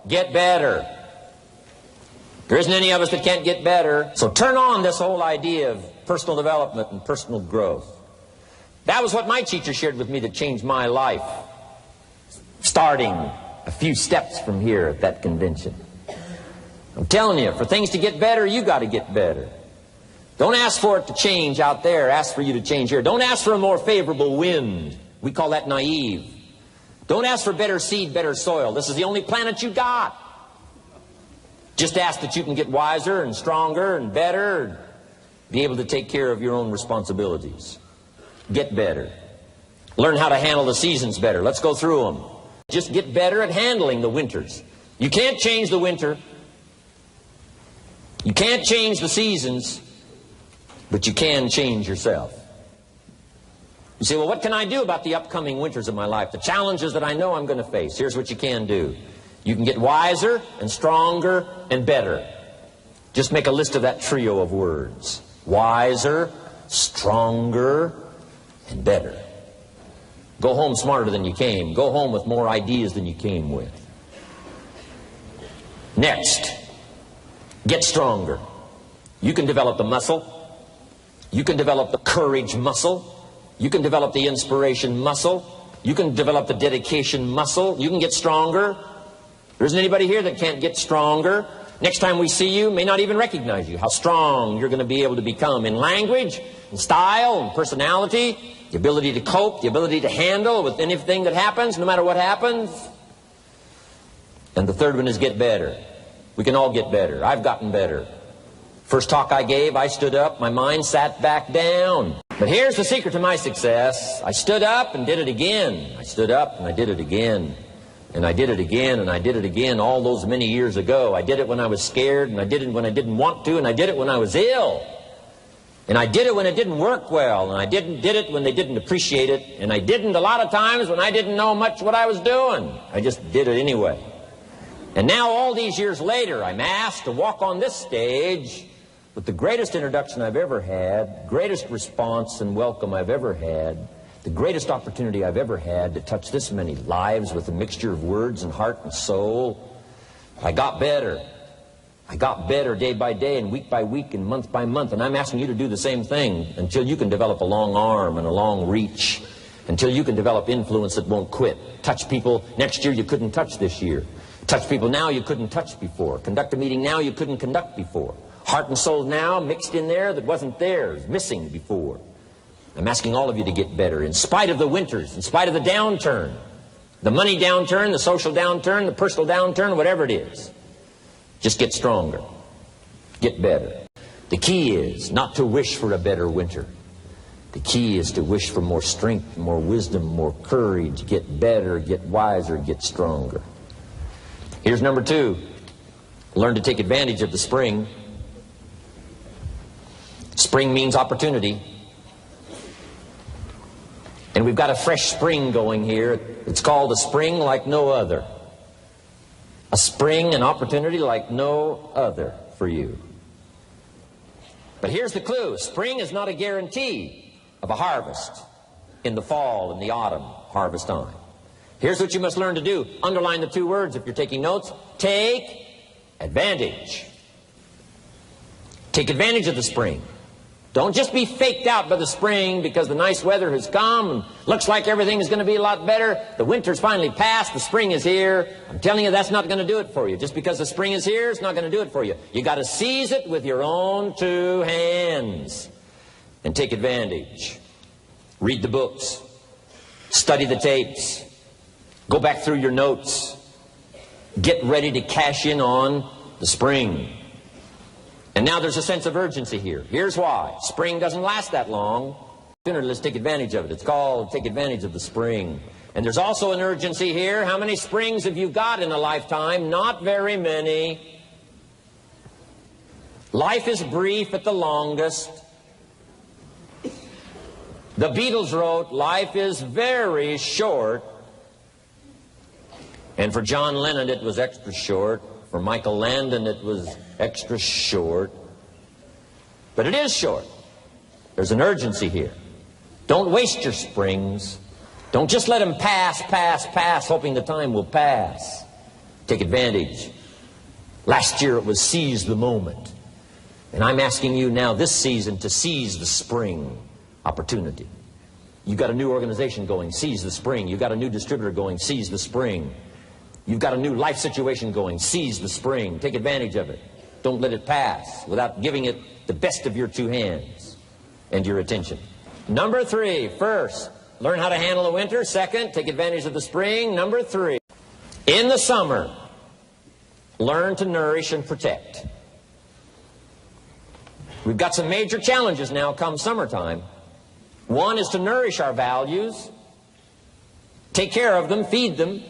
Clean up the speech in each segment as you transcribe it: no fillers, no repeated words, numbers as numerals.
get better. There isn't any of us that can't get better. So turn on this whole idea of personal development and personal growth. That was what my teacher shared with me that changed my life. Starting a few steps from here at that convention. I'm telling you, for things to get better, you got to get better. Don't ask for it to change out there. Ask for you to change here. Don't ask for a more favorable wind. We call that naive. Don't ask for better seed, better soil. This is the only planet you got. Just ask that you can get wiser and stronger and better and be able to take care of your own responsibilities. Get better. Learn how to handle the seasons better. Let's go through them. Just get better at handling the winters. You can't change the winter. You can't change the seasons, but you can change yourself. You say, well, what can I do about the upcoming winters of my life? The challenges that I know I'm going to face. Here's what you can do. You can get wiser and stronger and better. Just make a list of that trio of words. Wiser, stronger, and better. Go home smarter than you came. Go home with more ideas than you came with. Next, get stronger. You can develop the muscle. You can develop the courage muscle. You can develop the inspiration muscle. You can develop the dedication muscle. You can get stronger. There isn't anybody here that can't get stronger. Next time we see you, may not even recognize you. How strong you're going to be able to become in language, in style, in personality, the ability to cope, the ability to handle with anything that happens, no matter what happens. And the third one is get better. We can all get better. I've gotten better. First talk I gave, I stood up, my mind sat back down. But here's the secret to my success. I stood up and did it again. I stood up and I did it again. And I did it again, and I did it again all those many years ago. I did it when I was scared, and I did it when I didn't want to, and I did it when I was ill. And I did it when it didn't work well, and I did it when they didn't appreciate it, and I didn't a lot of times when I didn't know much what I was doing. I just did it anyway. And now all these years later, I'm asked to walk on this stage with the greatest introduction I've ever had, greatest response and welcome I've ever had, the greatest opportunity I've ever had to touch this many lives with a mixture of words and heart and soul. I got better. I got better day by day and week by week and month by month. And I'm asking you to do the same thing until you can develop a long arm and a long reach, until you can develop influence that won't quit. Touch people next year you couldn't touch this year. Touch people now you couldn't touch before. Conduct a meeting now you couldn't conduct before. Heart and soul now mixed in there that wasn't there, missing before. I'm asking all of you to get better in spite of the winters, in spite of the downturn, the money downturn, the social downturn, the personal downturn, whatever it is. Just get stronger. Get better. The key is not to wish for a better winter. The key is to wish for more strength, more wisdom, more courage, get better, get wiser, get stronger. Here's number 2. Learn to take advantage of the spring. Spring means opportunity. And we've got a fresh spring going here. It's called a spring like no other. A spring, an opportunity like no other for you. But here's the clue. Spring is not a guarantee of a harvest in the fall and the autumn harvest time. Here's what you must learn to do. Underline the 2 words if you're taking notes. Take advantage. Take advantage of the spring. Don't just be faked out by the spring because the nice weather has come and looks like everything is going to be a lot better. The winter's finally passed. The spring is here. I'm telling you, that's not going to do it for you. Just because the spring is here, it's not going to do it for you. You got to seize it with your own 2 hands and take advantage. Read the books. Study the tapes. Go back through your notes. Get ready to cash in on the spring. And now there's a sense of urgency here. Here's why. Spring doesn't last that long. Sooner, let's take advantage of it. It's called take advantage of the spring. And there's also an urgency here. How many springs have you got in a lifetime? Not very many. Life is brief at the longest. The Beatles wrote, life is very short. And for John Lennon, it was extra short. For Michael Landon, it was extra short. But it is short. There's an urgency here. Don't waste your springs. Don't just let them pass, hoping the time will pass. Take advantage. Last year it was seize the moment. And I'm asking you now this season to seize the spring opportunity. You've got a new organization going, seize the spring. You've got a new distributor going, seize the spring. You've got a new life situation going, seize the spring. Take advantage of it. Don't let it pass without giving it the best of your two hands and your attention. Number 3, first, learn how to handle the winter. Second, take advantage of the spring. Number 3, in the summer, learn to nourish and protect. We've got some major challenges now come summertime. One is to nourish our values. Take care of them, feed them.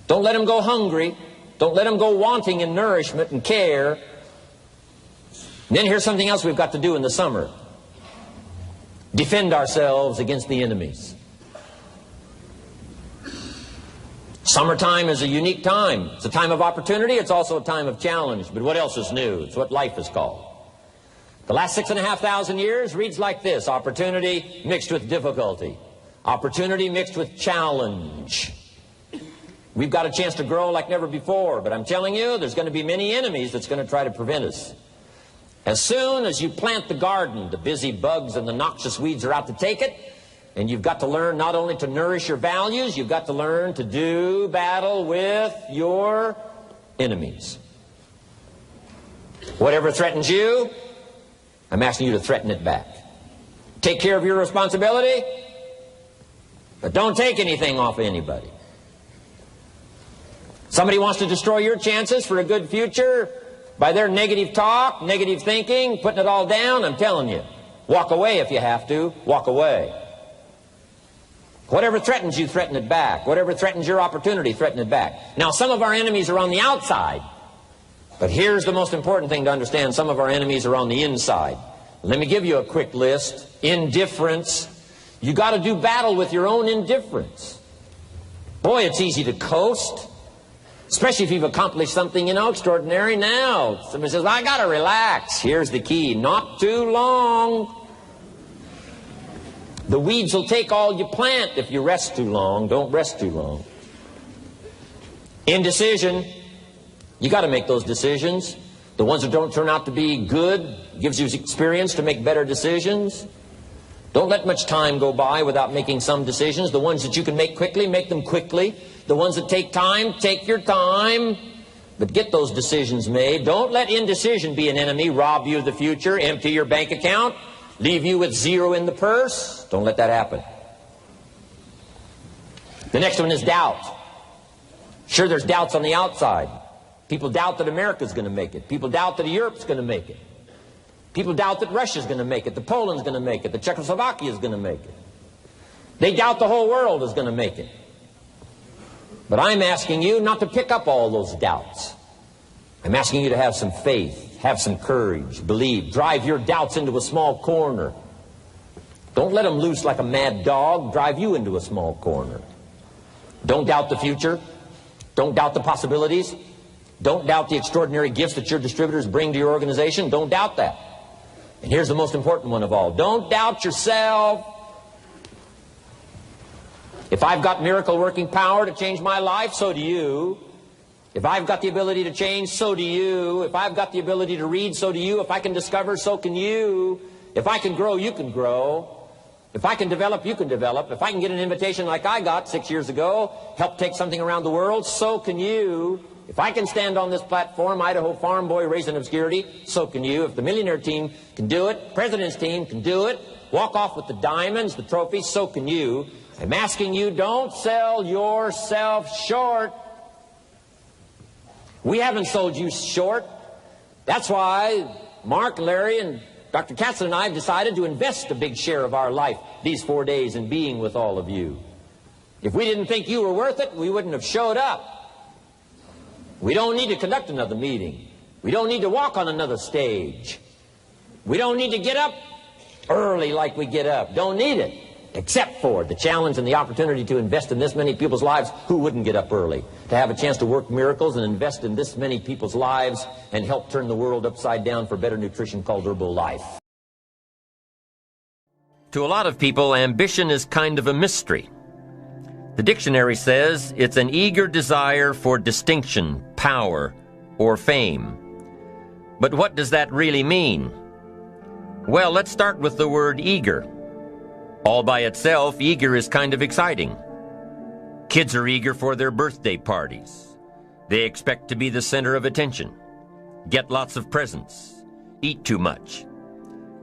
Don't let them go hungry. Don't let them go wanting in nourishment and care. And then here's something else we've got to do in the summer. Defend ourselves against the enemies. Summertime is a unique time. It's a time of opportunity. It's also a time of challenge. But what else is new? It's what life is called. The last 6,500 years reads like this: opportunity mixed with difficulty. Opportunity mixed with challenge. We've got a chance to grow like never before, but I'm telling you, there's going to be many enemies that's going to try to prevent us. As soon as you plant the garden, the busy bugs and the noxious weeds are out to take it, and you've got to learn not only to nourish your values, you've got to learn to do battle with your enemies. Whatever threatens you, I'm asking you to threaten it back. Take care of your responsibility, but don't take anything off of anybody. Somebody wants to destroy your chances for a good future by their negative talk, negative thinking, putting it all down. I'm telling you, walk away if you have to. Walk away. Whatever threatens you, threaten it back. Whatever threatens your opportunity, threaten it back. Now, some of our enemies are on the outside, but here's the most important thing to understand. Some of our enemies are on the inside. Let me give you a quick list. Indifference. You got to do battle with your own indifference. Boy, it's easy to coast. Especially if you've accomplished something, extraordinary. Now, somebody says, I got to relax. Here's the key. Not too long. The weeds will take all you plant if you rest too long. Don't rest too long. Indecision. You got to make those decisions. The ones that don't turn out to be good gives you experience to make better decisions. Don't let much time go by without making some decisions. The ones that you can make quickly, make them quickly. The ones that take time, take your time. But get those decisions made. Don't let indecision be an enemy, rob you of the future, empty your bank account, leave you with zero in the purse. Don't let that happen. The next one is doubt. Sure, there's doubts on the outside. People doubt that America's going to make it. People doubt that Europe's going to make it. People doubt that Russia's going to make it, that Poland's going to make it, that Czechoslovakia is going to make it. They doubt the whole world is going to make it. But I'm asking you not to pick up all those doubts. I'm asking you to have some faith, have some courage, believe, drive your doubts into a small corner. Don't let them loose like a mad dog, drive you into a small corner. Don't doubt the future. Don't doubt the possibilities. Don't doubt the extraordinary gifts that your distributors bring to your organization. Don't doubt that. And here's the most important one of all. Don't doubt yourself. If I've got miracle working power to change my life, so do you. If I've got the ability to change, so do you. If I've got the ability to read, so do you. If I can discover, so can you. If I can grow, you can grow. If I can develop, you can develop. If I can get an invitation like I got 6 years ago, help take something around the world, so can you. If I can stand on this platform, Idaho farm boy raised in obscurity, so can you. If the millionaire team can do it, president's team can do it, walk off with the diamonds, the trophies, so can you. I'm asking you, don't sell yourself short. We haven't sold you short. That's why Mark, Larry, and Dr. Katzen and I have decided to invest a big share of our life these 4 days in being with all of you. If we didn't think you were worth it, we wouldn't have showed up. We don't need to conduct another meeting. We don't need to walk on another stage. We don't need to get up early like we get up. Don't need it. Except for the challenge and the opportunity to invest in this many people's lives who wouldn't get up early. To have a chance to work miracles and invest in this many people's lives and help turn the world upside down for better nutrition called Herbalife. To a lot of people, ambition is kind of a mystery. The dictionary says it's an eager desire for distinction, power, or fame. But what does that really mean? Well, let's start with the word eager. All by itself, eager is kind of exciting. Kids are eager for their birthday parties. They expect to be the center of attention, get lots of presents, eat too much.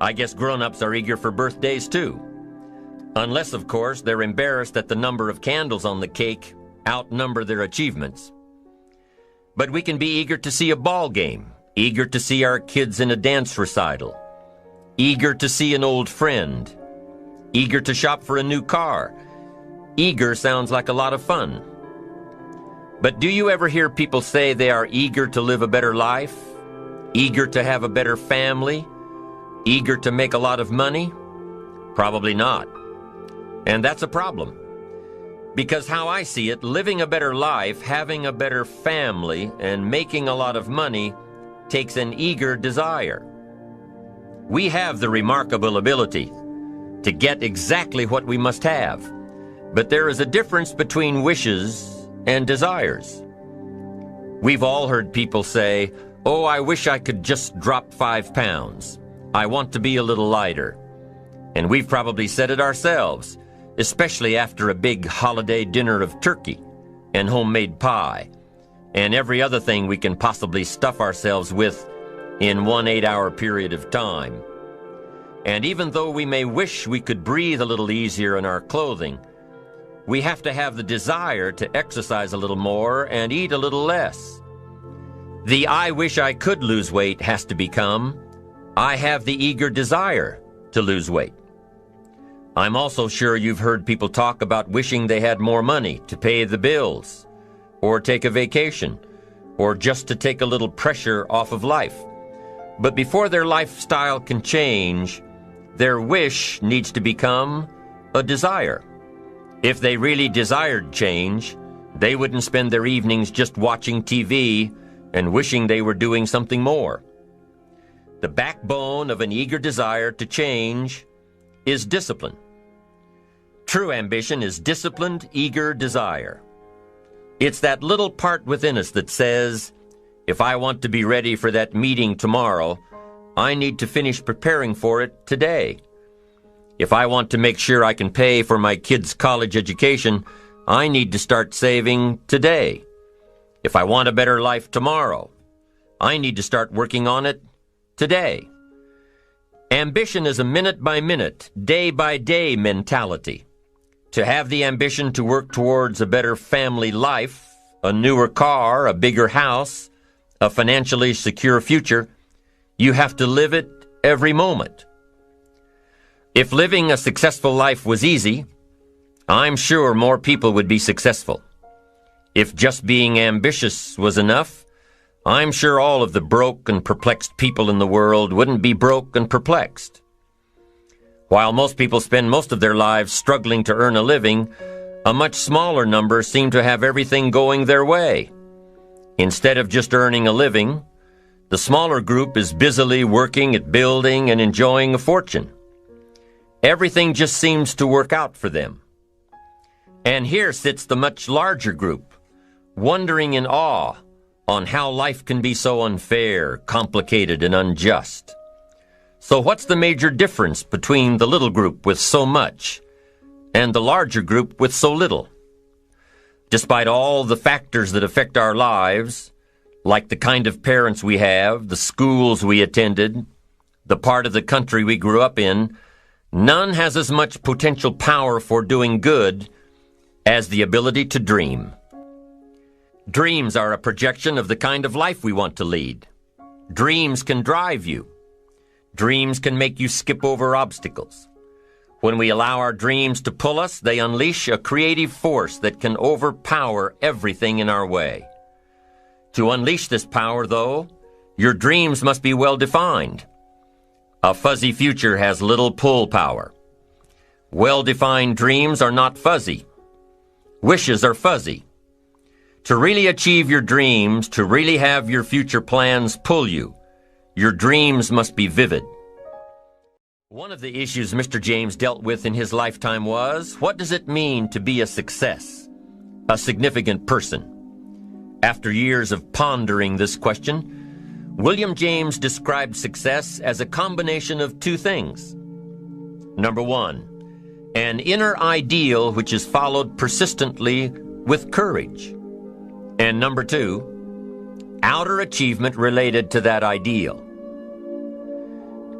I guess grown-ups are eager for birthdays too. Unless, of course, they're embarrassed that the number of candles on the cake outnumber their achievements. But we can be eager to see a ball game, eager to see our kids in a dance recital, eager to see an old friend, eager to shop for a new car. Eager sounds like a lot of fun. But do you ever hear people say they are eager to live a better life, eager to have a better family, eager to make a lot of money? Probably not. And that's a problem. Because how I see it, living a better life, having a better family, and making a lot of money takes an eager desire. We have the remarkable ability to get exactly what we must have. But there is a difference between wishes and desires. We've all heard people say, "Oh, I wish I could just drop 5 pounds. I want to be a little lighter." And we've probably said it ourselves, especially after a big holiday dinner of turkey and homemade pie and every other thing we can possibly stuff ourselves with in one 8-hour period of time. And even though we may wish we could breathe a little easier in our clothing, we have to have the desire to exercise a little more and eat a little less. The "I wish I could lose weight" has to become, "I have the eager desire to lose weight." I'm also sure you've heard people talk about wishing they had more money to pay the bills, or take a vacation, or just to take a little pressure off of life. But before their lifestyle can change, their wish needs to become a desire. If they really desired change, they wouldn't spend their evenings just watching TV and wishing they were doing something more. The backbone of an eager desire to change is discipline. True ambition is disciplined, eager desire. It's that little part within us that says, if I want to be ready for that meeting tomorrow, I need to finish preparing for it today. If I want to make sure I can pay for my kids' college education, I need to start saving today. If I want a better life tomorrow, I need to start working on it today. Ambition is a minute-by-minute, day-by-day mentality. To have the ambition to work towards a better family life, a newer car, a bigger house, a financially secure future, you have to live it every moment. If living a successful life was easy, I'm sure more people would be successful. If just being ambitious was enough, I'm sure all of the broke and perplexed people in the world wouldn't be broke and perplexed. While most people spend most of their lives struggling to earn a living, a much smaller number seem to have everything going their way. Instead of just earning a living, the smaller group is busily working at building and enjoying a fortune. Everything just seems to work out for them. And here sits the much larger group, wondering in awe on how life can be so unfair, complicated, and unjust. So what's the major difference between the little group with so much and the larger group with so little? Despite all the factors that affect our lives, like the kind of parents we have, the schools we attended, the part of the country we grew up in, none has as much potential power for doing good as the ability to dream. Dreams are a projection of the kind of life we want to lead. Dreams can drive you. Dreams can make you skip over obstacles. When we allow our dreams to pull us, they unleash a creative force that can overpower everything in our way. To unleash this power, though, your dreams must be well defined. A fuzzy future has little pull power. Well-defined dreams are not fuzzy. Wishes are fuzzy. To really achieve your dreams, to really have your future plans pull you, your dreams must be vivid. One of the issues Mr. James dealt with in his lifetime was, what does it mean to be a success? a significant person? After years of pondering this question, William James described success as a combination of two things. Number one, an inner ideal which is followed persistently with courage. And number two, outer achievement related to that ideal.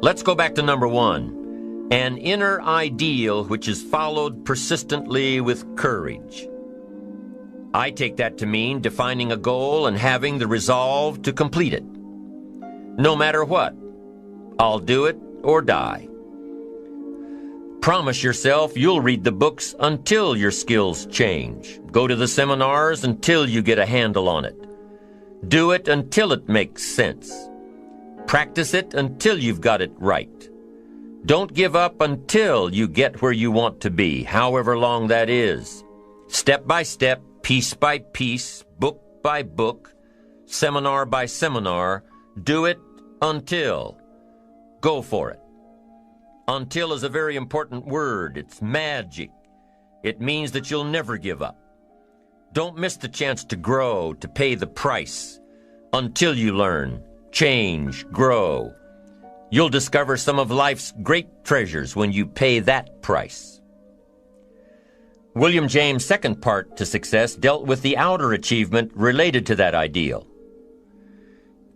Let's go back to number one, an inner ideal which is followed persistently with courage. I take that to mean defining a goal and having the resolve to complete it. No matter what, I'll do it or die. Promise yourself you'll read the books until your skills change. Go to the seminars until you get a handle on it. Do it until it makes sense. Practice it until you've got it right. Don't give up until you get where you want to be, however long that is. Step by step, piece by piece, book by book, seminar by seminar, do it until. Go for it. Until is a very important word. It's magic. It means that you'll never give up. Don't miss the chance to grow, to pay the price. Until you learn, change, grow. You'll discover some of life's great treasures when you pay that price. William James' second part to success dealt with the outer achievement related to that ideal.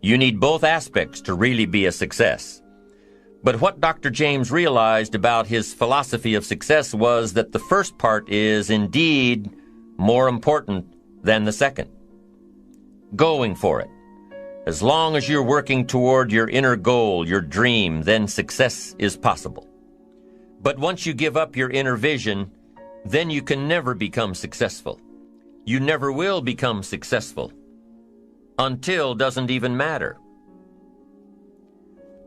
You need both aspects to really be a success. But what Dr. James realized about his philosophy of success was that the first part is indeed more important than the second. Going for it. As long as you're working toward your inner goal, your dream, then success is possible. But once you give up your inner vision, then you can never become successful. You never will become successful. Until doesn't even matter.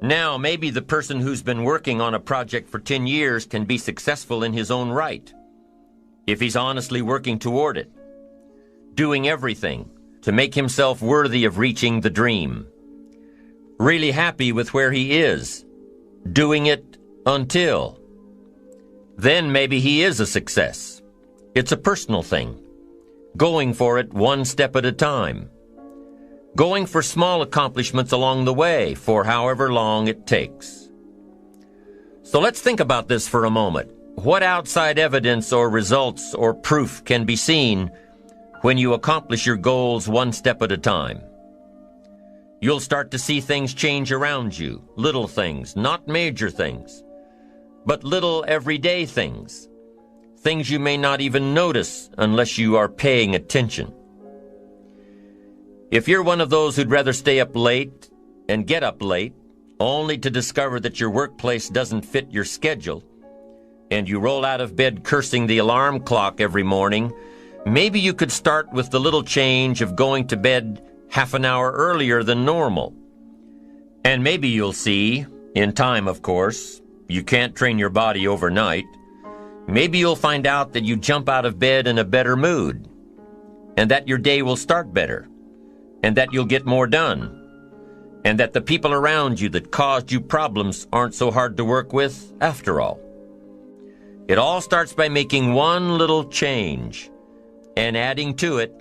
Now, maybe the person who's been working on a project for 10 years can be successful in his own right, if he's honestly working toward it, doing everything to make himself worthy of reaching the dream, really happy with where he is, doing it until. Then maybe he is a success. It's a personal thing, going for it one step at a time. Going for small accomplishments along the way for however long it takes. So let's think about this for a moment. What outside evidence or results or proof can be seen when you accomplish your goals one step at a time? You'll start to see things change around you, little things, not major things, but little everyday things, things you may not even notice unless you are paying attention. If you're one of those who'd rather stay up late and get up late, only to discover that your workplace doesn't fit your schedule, and you roll out of bed cursing the alarm clock every morning, maybe you could start with the little change of going to bed half an hour earlier than normal. And maybe you'll see, in time of course, you can't train your body overnight, maybe you'll find out that you jump out of bed in a better mood, and that your day will start better, and that you'll get more done, and that the people around you that caused you problems aren't so hard to work with after all. It all starts by making one little change and adding to it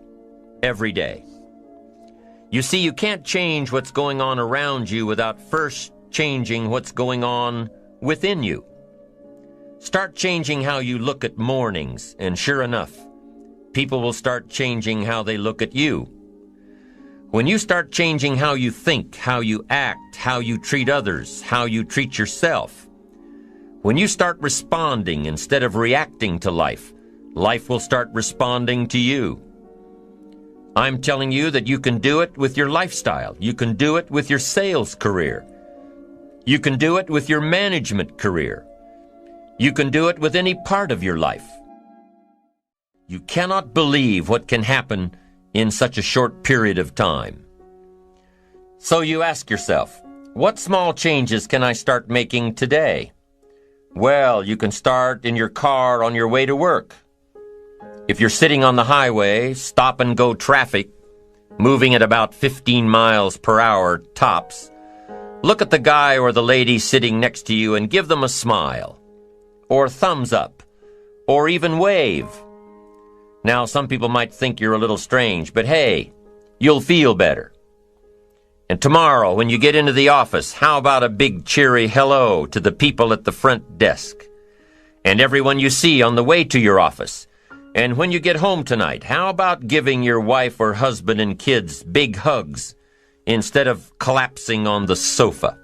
every day. You see, you can't change what's going on around you without first changing what's going on within you. Start changing how you look at mornings, and sure enough, people will start changing how they look at you. When you start changing how you think, how you act, how you treat others, how you treat yourself, when you start responding instead of reacting to life, life will start responding to you. I'm telling you that you can do it with your lifestyle. You can do it with your sales career. You can do it with your management career. You can do it with any part of your life. You cannot believe what can happen in such a short period of time. So you ask yourself, what small changes can I start making today? Well, you can start in your car on your way to work. If you're sitting on the highway, stop-and-go traffic, moving at about 15 miles per hour tops, look at the guy or the lady sitting next to you and give them a smile, or thumbs up, or even wave. Now, some people might think you're a little strange, but hey, you'll feel better. And tomorrow, when you get into the office, how about a big cheery hello to the people at the front desk and everyone you see on the way to your office? And when you get home tonight, how about giving your wife or husband and kids big hugs instead of collapsing on the sofa?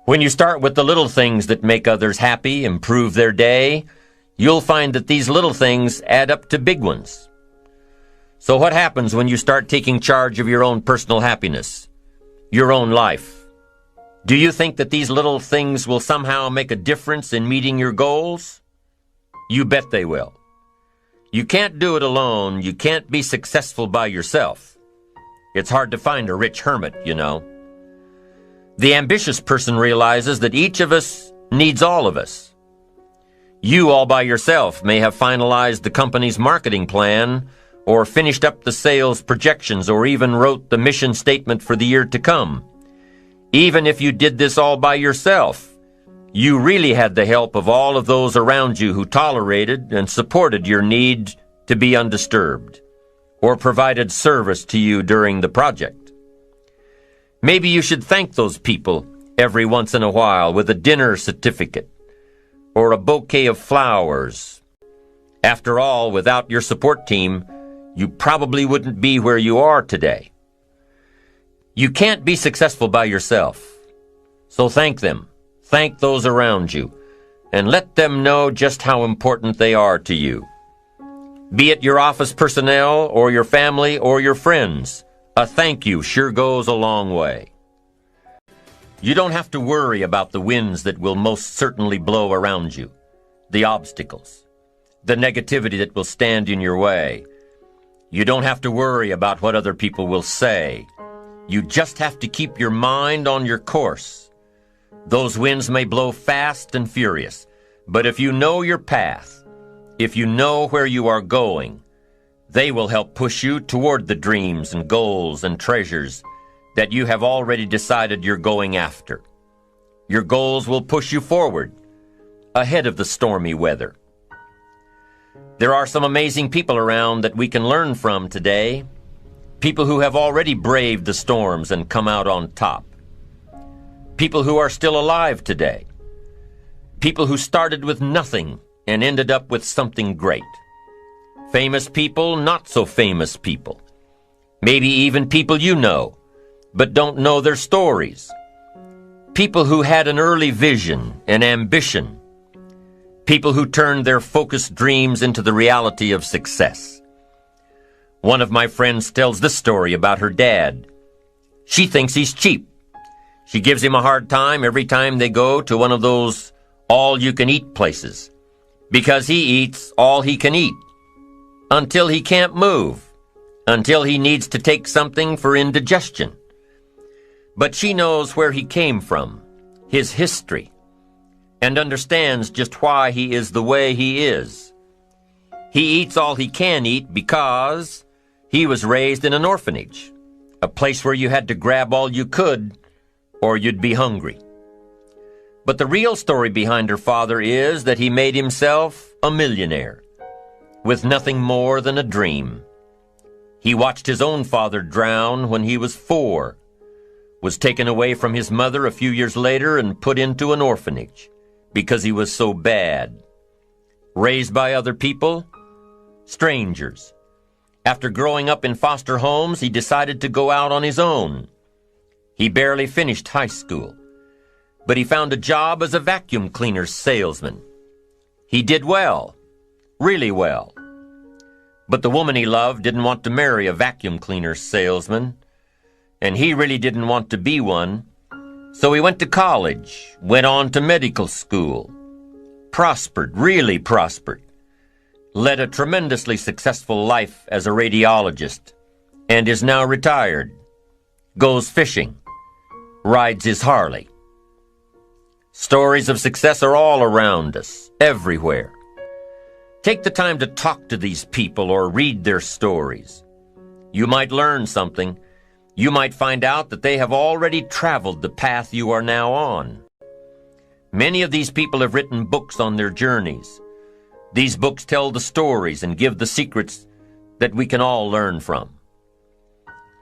When you start with the little things that make others happy, improve their day, you'll find that these little things add up to big ones. So what happens when you start taking charge of your own personal happiness, your own life? Do you think that these little things will somehow make a difference in meeting your goals? You bet they will. You can't do it alone. You can't be successful by yourself. It's hard to find a rich hermit, you know. The ambitious person realizes that each of us needs all of us. You all by yourself may have finalized the company's marketing plan, or finished up the sales projections, or even wrote the mission statement for the year to come. Even if you did this all by yourself, you really had the help of all of those around you who tolerated and supported your need to be undisturbed, or provided service to you during the project. Maybe you should thank those people every once in a while with a dinner certificate or a bouquet of flowers. After all, without your support team, you probably wouldn't be where you are today. You can't be successful by yourself, so thank them. Thank those around you, and let them know just how important they are to you. Be it your office personnel or your family or your friends, a thank you sure goes a long way. You don't have to worry about the winds that will most certainly blow around you, the obstacles, the negativity that will stand in your way. You don't have to worry about what other people will say. You just have to keep your mind on your course. Those winds may blow fast and furious, but if you know your path, if you know where you are going, they will help push you toward the dreams and goals and treasures that you have already decided you're going after. Your goals will push you forward, ahead of the stormy weather. There are some amazing people around that we can learn from today, people who have already braved the storms and come out on top, people who are still alive today, people who started with nothing and ended up with something great, famous people, not so famous people, maybe even people you know, but don't know their stories, people who had an early vision and ambition, people who turned their focused dreams into the reality of success. One of my friends tells this story about her dad. She thinks he's cheap. She gives him a hard time every time they go to one of those all-you-can-eat places, because he eats all he can eat, until he can't move, until he needs to take something for indigestion. But she knows where he came from, his history, and understands just why he is the way he is. He eats all he can eat because he was raised in an orphanage, a place where you had to grab all you could or you'd be hungry. But the real story behind her father is that he made himself a millionaire with nothing more than a dream. He watched his own father drown when he was 4, was taken away from his mother a few years later and put into an orphanage because he was so bad. Raised by other people, strangers. After growing up in foster homes, he decided to go out on his own. He barely finished high school, but he found a job as a vacuum cleaner salesman. He did well, really well. But the woman he loved didn't want to marry a vacuum cleaner salesman, and he really didn't want to be one. So he went to college, went on to medical school, prospered, really prospered, led a tremendously successful life as a radiologist, and is now retired, goes fishing, rides his Harley. Stories of success are all around us, everywhere. Take the time to talk to these people or read their stories. You might learn something. You might find out that they have already traveled the path you are now on. Many of these people have written books on their journeys. These books tell the stories and give the secrets that we can all learn from.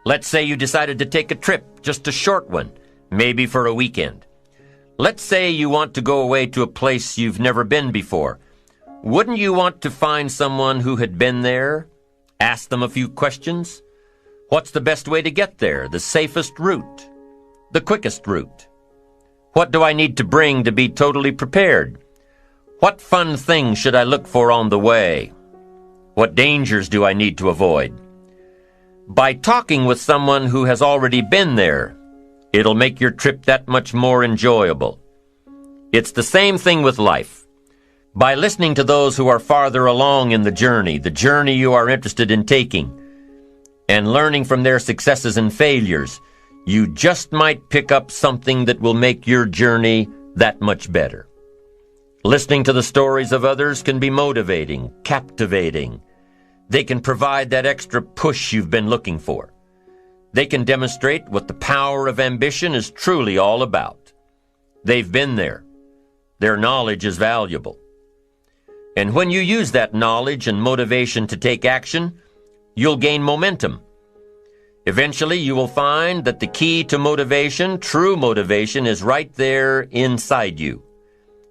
Let's say you decided to take a trip, just a short one, maybe for a weekend. Let's say you want to go away to a place you've never been before. Wouldn't you want to find someone who had been there? Ask them a few questions? What's the best way to get there? The safest route? The quickest route? What do I need to bring to be totally prepared? What fun things should I look for on the way? What dangers do I need to avoid? By talking with someone who has already been there, it'll make your trip that much more enjoyable. It's the same thing with life. By listening to those who are farther along in the journey you are interested in taking, and learning from their successes and failures, you just might pick up something that will make your journey that much better. Listening to the stories of others can be motivating, captivating. They can provide that extra push you've been looking for. They can demonstrate what the power of ambition is truly all about. They've been there. Their knowledge is valuable. And when you use that knowledge and motivation to take action, you'll gain momentum. Eventually, you will find that the key to motivation, true motivation, is right there inside you.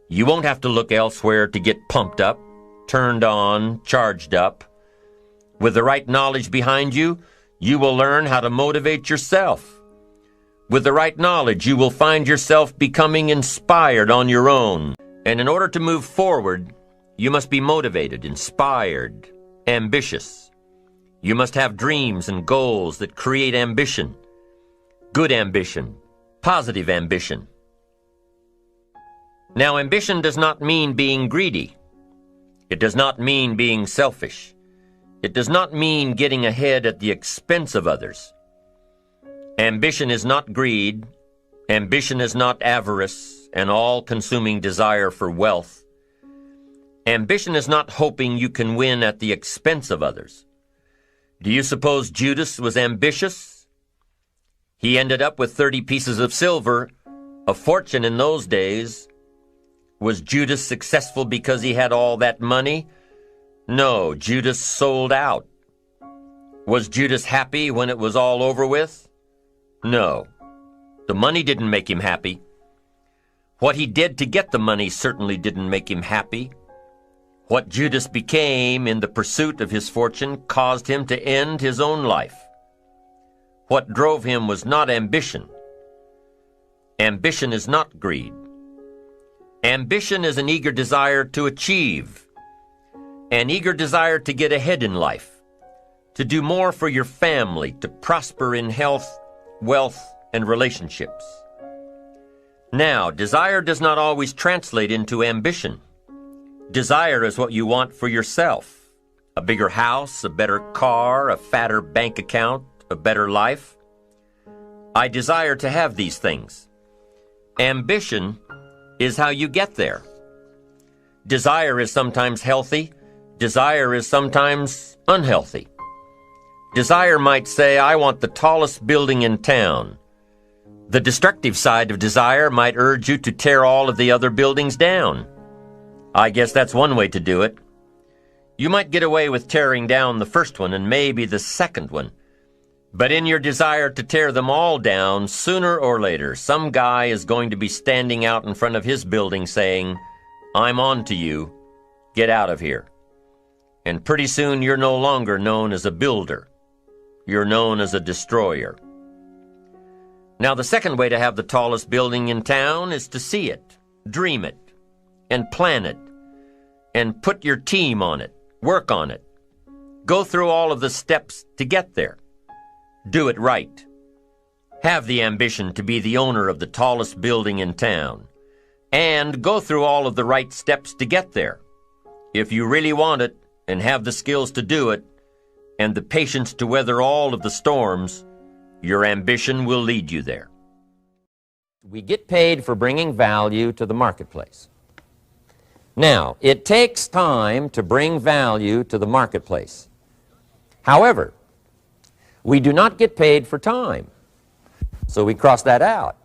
You won't have to look elsewhere to get pumped up, turned on, charged up. With the right knowledge behind you, you will learn how to motivate yourself. With the right knowledge, you will find yourself becoming inspired on your own. And in order to move forward, you must be motivated, inspired, ambitious. You must have dreams and goals that create ambition. Good ambition, positive ambition. Now, ambition does not mean being greedy. It does not mean being selfish. It does not mean getting ahead at the expense of others. Ambition is not greed. Ambition is not avarice, an all-consuming desire for wealth. Ambition is not hoping you can win at the expense of others. Do you suppose Judas was ambitious? He ended up with 30 pieces of silver, a fortune in those days. Was Judas successful because he had all that money? No, Judas sold out. Was Judas happy when it was all over with? No. The money didn't make him happy. What he did to get the money certainly didn't make him happy. What Judas became in the pursuit of his fortune caused him to end his own life. What drove him was not ambition. Ambition is not greed. Ambition is an eager desire to achieve. An eager desire to get ahead in life, to do more for your family, to prosper in health, wealth, and relationships. Now, desire does not always translate into ambition. Desire is what you want for yourself. A bigger house, a better car, a fatter bank account, a better life. I desire to have these things. Ambition is how you get there. Desire is sometimes healthy. Desire is sometimes unhealthy. Desire might say, I want the tallest building in town. The destructive side of desire might urge you to tear all of the other buildings down. I guess that's one way to do it. You might get away with tearing down the first one and maybe the second one. But in your desire to tear them all down, sooner or later, some guy is going to be standing out in front of his building saying, I'm on to you. Get out of here. And pretty soon you're no longer known as a builder. You're known as a destroyer. Now, the second way to have the tallest building in town is to see it, dream it, and plan it, and put your team on it, work on it. Go through all of the steps to get there. Do it right. Have the ambition to be the owner of the tallest building in town, and go through all of the right steps to get there. If you really want it, and have the skills to do it, and the patience to weather all of the storms, your ambition will lead you there. We get paid for bringing value to the marketplace. Now, it takes time to bring value to the marketplace. However, we do not get paid for time, so we cross that out.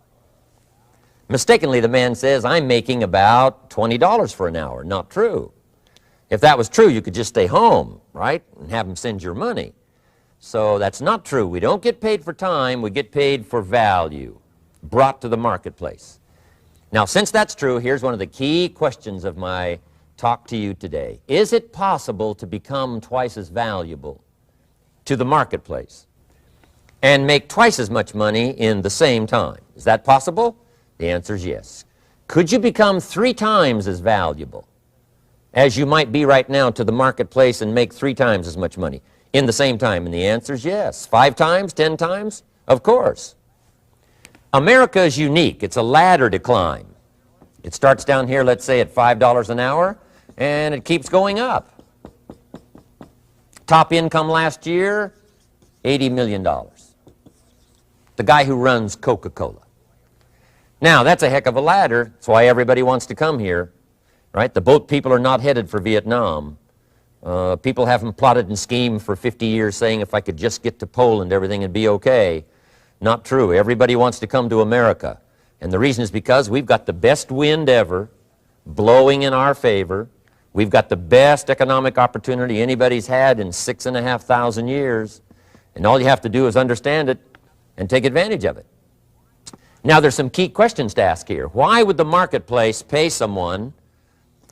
Mistakenly, the man says, I'm making about $20 for an hour. Not true. If that was true, you could just stay home, right, and have them send your money. So that's not true. We don't get paid for time. We get paid for value brought to the marketplace. Now, since that's true, here's one of the key questions of my talk to you today. Is it possible to become twice as valuable to the marketplace and make twice as much money in the same time? Is that possible? The answer is yes. Could you become 3 times as valuable as you might be right now to the marketplace and make 3 times as much money in the same time? And the answer is yes. 5 times, 10 times? Of course. America is unique. It's a ladder to climb. It starts down here, let's say, at $5 an hour, and it keeps going up. Top income last year, $80 million. The guy who runs Coca-Cola. Now, that's a heck of a ladder. That's why everybody wants to come here, right? The boat people are not headed for Vietnam. People haven't plotted and schemed for 50 years saying if I could just get to Poland, everything would be okay. Not true. Everybody wants to come to America. And the reason is because we've got the best wind ever blowing in our favor. We've got the best economic opportunity anybody's had in 6,500 years. And all you have to do is understand it and take advantage of it. Now, there's some key questions to ask here. Why would the marketplace pay someone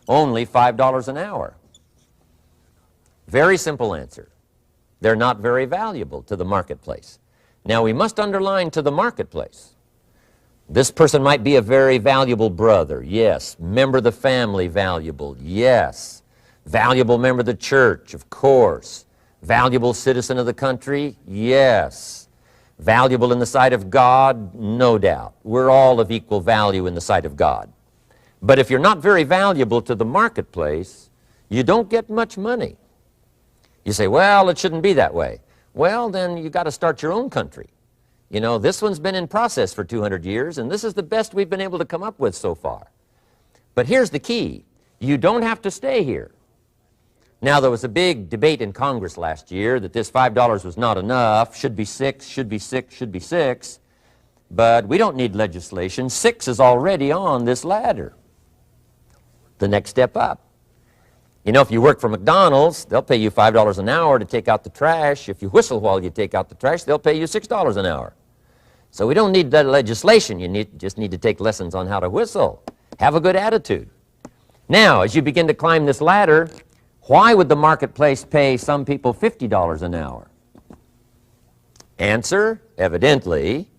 only $5 an hour? Very simple answer. They're not very valuable to the marketplace. Now, we must underline to the marketplace. This person might be a very valuable brother, yes. Member of the family, valuable, yes. Valuable member of the church, of course. Valuable citizen of the country, yes. Valuable in the sight of God, no doubt. We're all of equal value in the sight of God. But if you're not very valuable to the marketplace, you don't get much money. You say, well, it shouldn't be that way. Well, then you got to start your own country. You know, this one's been in process for 200 years, and this is the best we've been able to come up with so far. But here's the key. You don't have to stay here. Now, there was a big debate in Congress last year that this $5 was not enough, should be 6, should be 6, should be 6. But we don't need legislation. 6 is already on this ladder. The next step up. You know, if you work for McDonald's, they'll pay you $5 an hour to take out the trash. If you whistle while you take out the trash, they'll pay you $6 an hour. So we don't need that legislation. You just need to take lessons on how to whistle. Have a good attitude. Now, as you begin to climb this ladder, why would the marketplace pay some people $50 an hour? Answer, evidently,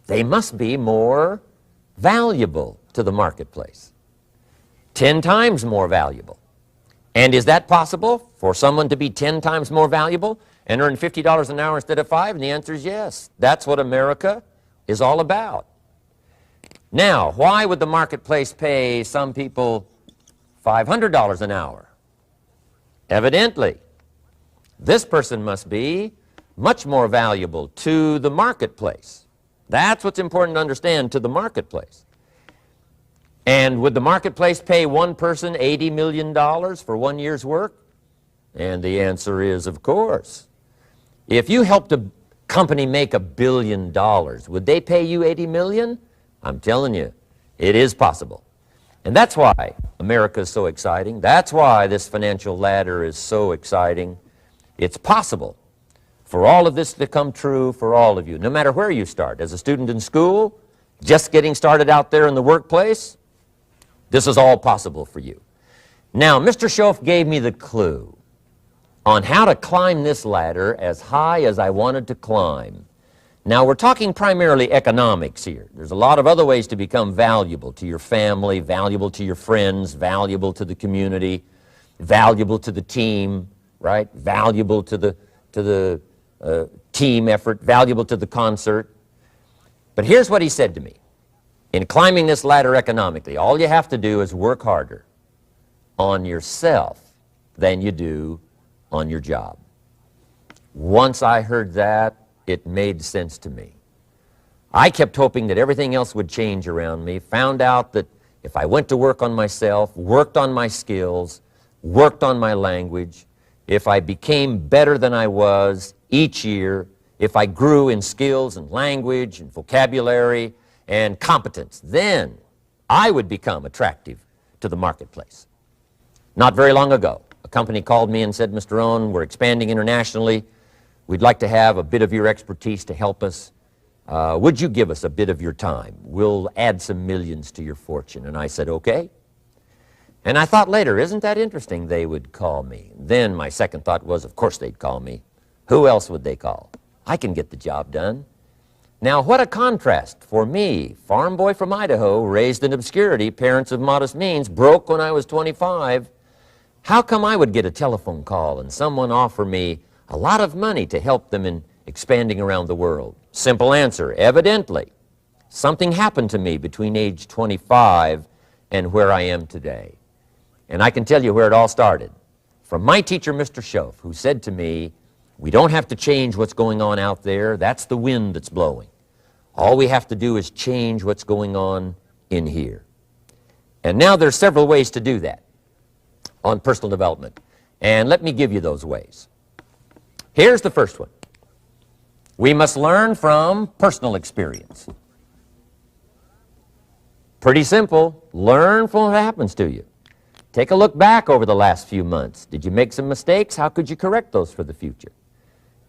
they must be more valuable to the marketplace. 10 times more valuable. And is that possible for someone to be 10 times more valuable and earn $50 an hour instead of 5? And the answer is yes. That's what America is all about. Now, why would the marketplace pay some people $500 an hour? Evidently, this person must be much more valuable to the marketplace. That's what's important to understand, to the marketplace. And would the marketplace pay one person $80 million for 1 year's work? And the answer is, of course. If you helped a company make $1 billion, would they pay you $80 million? I'm telling you, it is possible. And that's why America is so exciting. That's why this financial ladder is so exciting. It's possible for all of this to come true for all of you, no matter where you start. As a student in school, just getting started out there in the workplace, this is all possible for you. Now, Mr. Schoaf gave me the clue on how to climb this ladder as high as I wanted to climb. Now, we're talking primarily economics here. There's a lot of other ways to become valuable to your family, valuable to your friends, valuable to the community, valuable to the team, right? Valuable to the team effort, valuable to the concert. But here's what he said to me. In climbing this ladder economically, all you have to do is work harder on yourself than you do on your job. Once I heard that, it made sense to me. I kept hoping that everything else would change around me, found out that if I went to work on myself, worked on my skills, worked on my language, if I became better than I was each year, if I grew in skills and language and vocabulary and competence, then I would become attractive to the marketplace. Not very long ago, a company called me and said, Mr. Rohn, we're expanding internationally. We'd like to have a bit of your expertise to help us. Would you give us a bit of your time? We'll add some millions to your fortune. And I said, okay. And I thought later, isn't that interesting? They would call me. Then my second thought was, of course they'd call me. Who else would they call? I can get the job done. Now, what a contrast for me, farm boy from Idaho, raised in obscurity, parents of modest means, broke when I was 25. How come I would get a telephone call and someone offer me a lot of money to help them in expanding around the world? Simple answer, evidently. Something happened to me between age 25 and where I am today. And I can tell you where it all started. From my teacher, Mr. Schoaf, who said to me, we don't have to change what's going on out there. That's the wind that's blowing. All we have to do is change what's going on in here. And now there's several ways to do that on personal development. And let me give you those ways. Here's the first one. We must learn from personal experience. Pretty simple. Learn from what happens to you. Take a look back over the last few months. Did you make some mistakes? How could you correct those for the future?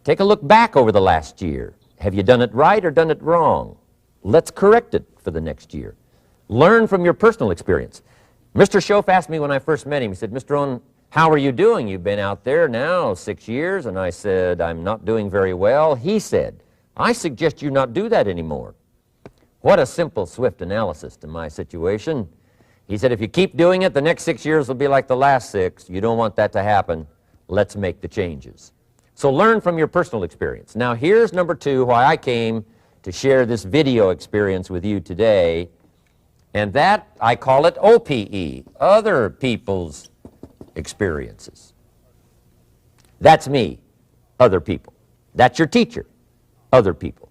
Take a look back over the last year. Have you done it right or done it wrong? Let's correct it for the next year. Learn from your personal experience. Mr. Schoaf asked me when I first met him, he said, Mr. Rohn, how are you doing? You've been out there now 6 years. And I said, I'm not doing very well. He said, I suggest you not do that anymore. What a simple, swift analysis to my situation. He said, if you keep doing it, the next 6 years will be like the last 6. You don't want that to happen. Let's make the changes. So learn from your personal experience. Now here's number 2, why I came to share this video experience with you today. And that, I call it OPE, other people's experiences. That's me, other people. That's your teacher, other people.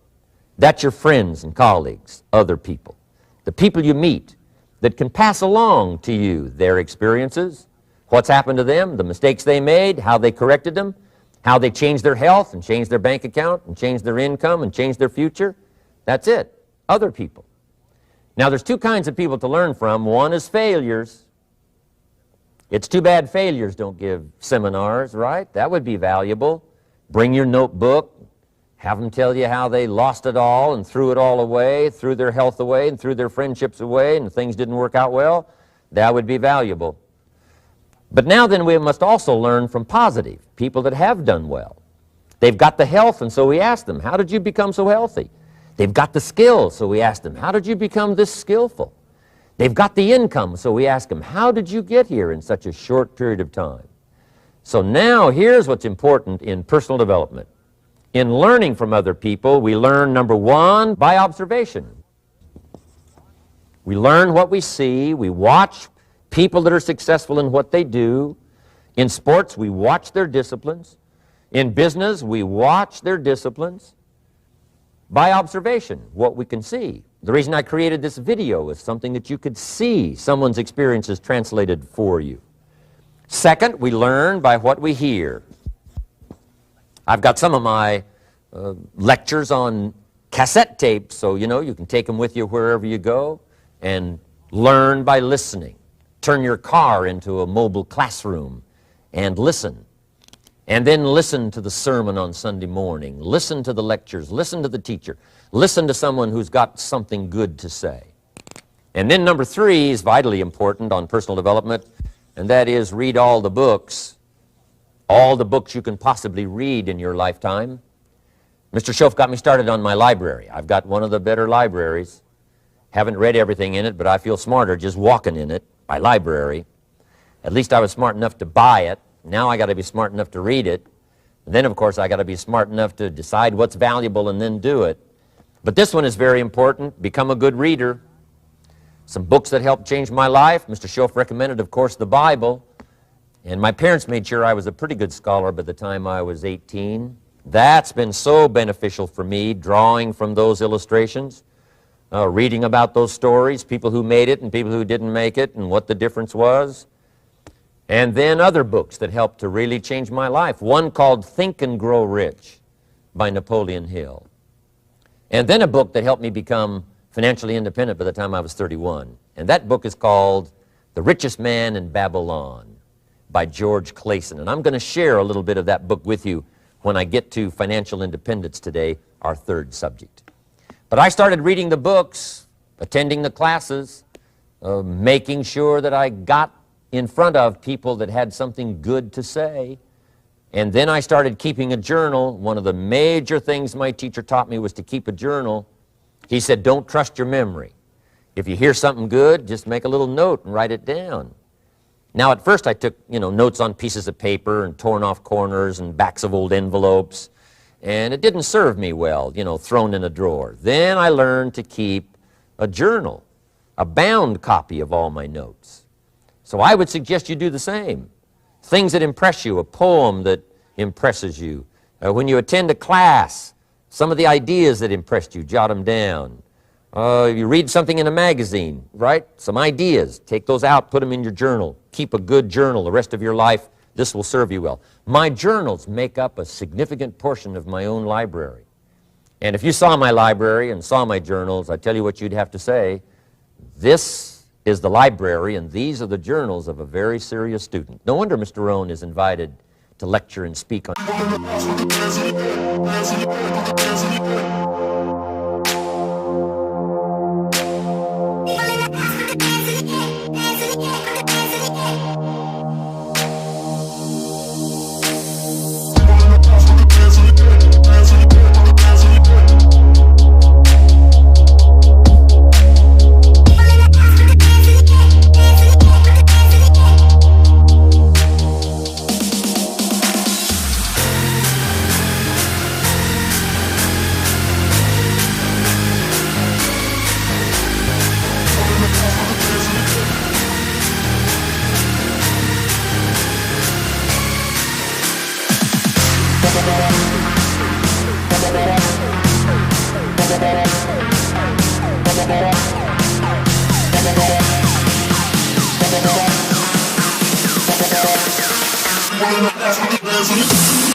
That's your friends and colleagues, other people. The people you meet that can pass along to you their experiences, what's happened to them, the mistakes they made, how they corrected them, how they changed their health and changed their bank account and changed their income and changed their future. That's it, other people. Now there's 2 kinds of people to learn from. One is failures. It's too bad failures don't give seminars, right? That would be valuable. Bring your notebook, have them tell you how they lost it all and threw it all away, threw their health away and threw their friendships away and things didn't work out well. That would be valuable. But now then we must also learn from positive, people that have done well. They've got the health, and so we ask them, how did you become so healthy? They've got the skills, so we ask them, how did you become this skillful? They've got the income, so we ask them, how did you get here in such a short period of time? So now here's what's important in personal development. In learning from other people, we learn, number 1, by observation. We learn what we see, we watch people that are successful in what they do. In sports, we watch their disciplines. In business, we watch their disciplines. By observation, what we can see. The reason I created this video is something that you could see someone's experiences translated for you. Second, we learn by what we hear. I've got some of my lectures on cassette tapes, so you can take them with you wherever you go and learn by listening. Turn your car into a mobile classroom and listen. And then listen to the sermon on Sunday morning. Listen to the lectures. Listen to the teacher. Listen to someone who's got something good to say. And then number 3 is vitally important on personal development, and that is read all the books you can possibly read in your lifetime. Mr. Schoaf got me started on my library. I've got one of the better libraries. Haven't read everything in it, but I feel smarter just walking in it. My library. At least I was smart enough to buy it. Now I got to be smart enough to read it. And then, of course, I got to be smart enough to decide what's valuable and then do it. But this one is very important. Become a good reader. Some books that helped change my life. Mr. Schoaf recommended, of course, the Bible. And my parents made sure I was a pretty good scholar by the time I was 18. That's been so beneficial for me, drawing from those illustrations. Reading about those stories, people who made it and people who didn't make it and what the difference was. And then other books that helped to really change my life. One called Think and Grow Rich by Napoleon Hill. And then a book that helped me become financially independent by the time I was 31. And that book is called The Richest Man in Babylon by George Clason. And I'm going to share a little bit of that book with you when I get to financial independence today, our third subject. But I started reading the books, attending the classes, making sure that I got in front of people that had something good to say. And then I started keeping a journal. One of the major things my teacher taught me was to keep a journal. He said, don't trust your memory. If you hear something good, just make a little note and write it down. Now, at first I took, notes on pieces of paper and torn off corners and backs of old envelopes, and it didn't serve me well, thrown in a drawer. Then I learned to keep a journal, a bound copy of all my notes. So I would suggest you do the same. Things that impress you, a poem that impresses you. When you attend a class, some of the ideas that impressed you, jot them down. You read something in a magazine, right? Some ideas. Take those out, put them in your journal. Keep a good journal the rest of your life. This will serve you well. My journals make up a significant portion of my own library. And if you saw my library and saw my journals, I tell you what you'd have to say. This is the library, and these are the journals of a very serious student. No wonder Mr. Rohn is invited to lecture and speak on. President.